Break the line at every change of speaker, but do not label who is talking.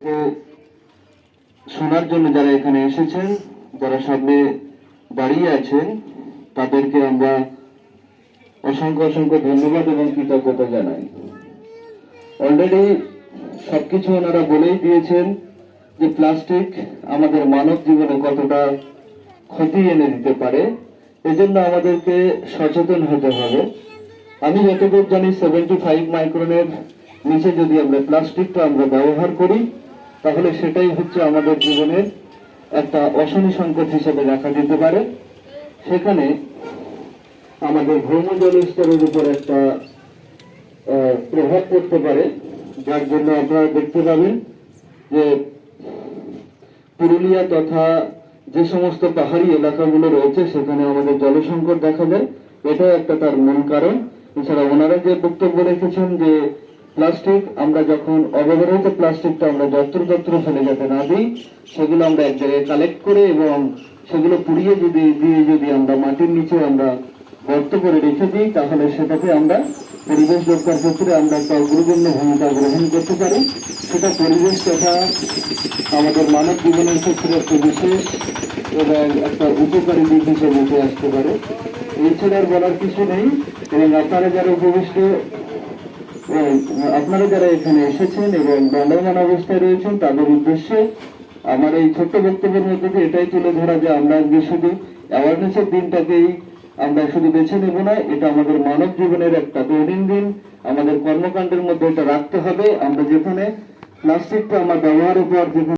তো শোনার জন্য যারা এখানে এসেছেন, যারা সামনে দাঁড়িয়ে আছেন, তাদেরকে আমরা অসংখ্য অসংখ্য ধন্যবাদ এবং কৃতজ্ঞতা জানাই। অলরেডি সবকিছু ওনারা বলেই দিয়েছেন যে প্লাস্টিক আমাদের মানব জীবনে কতটা ক্ষতি এনে দিতে পারে। এজন্য আমাদেরকে সচেতন হতে হবে। আমি যতদূর জানি 75 মাইক্রনের নিচে যদি আমরা প্লাস্টিকটা আমরা ব্যবহার করি, তাহলে সেটাই হচ্ছে আমাদের জীবনের একটা অশনি সংকট হিসেবে দেখা দিতে পারে। সেখানে আমাদের ভৌমজল স্তরের উপর একটা প্রভাব পড়তে পারে, যার জন্য আপনারা দেখতে পাবেন যে পুরুলিয়া তথা যে সমস্ত পাহাড়ি এলাকাগুলো রয়েছে সেখানে আমাদের জল সংকট দেখা দেয়। এটাও একটা তার মূল কারণ। এছাড়া ওনারা যে বক্তব্য রেখেছেন যে প্লাস্টিক আমরা যখন অব্যবহৃত প্লাস্টিকটা আমরা যত্র ফেলে যেতে না দিই, সেগুলো আমরা এক জায়গায় কালেক্ট করে এবং সেগুলো পুড়িয়ে যদি আমরা মাটির নিচে আমরা গর্ত করে রেখে দিই, তাহলে সেটাকে আমরা পরিবেশ রক্ষার ক্ষেত্রে আমরা একটা অগ্রগণ্য ভূমিকা গ্রহণ করতে পারি। সেটা পরিবেশ তথা আমাদের মানব জীবনের ক্ষেত্রে একটা বিশেষ এবং একটা উপকারী দিক হিসেবে উঠে আসতে পারে। এছাড়া আর বলার কিছু নেই। এবং আপনারা যারা এখানে এসেছেন এবং দণ্ডমান অবস্থায় রয়েছেন, তাদের উদ্দেশ্যে আমার এই ছোট্ট বক্তব্যের মধ্যে দিয়ে এটাই তুলে ধরা যে আমরা আজকে শুধু অ্যাওয়ারনেসের দিনটাকেই আমরা শুধু বেছে নেব না, এটা আমাদের মানব জীবনের একটা দৈনন্দিন আমাদের কর্মকাণ্ডের মধ্যে এটা রাখতে হবে। আমরা যেখানে প্লাস্টিকটা আমার ব্যবহারের পর যেখানে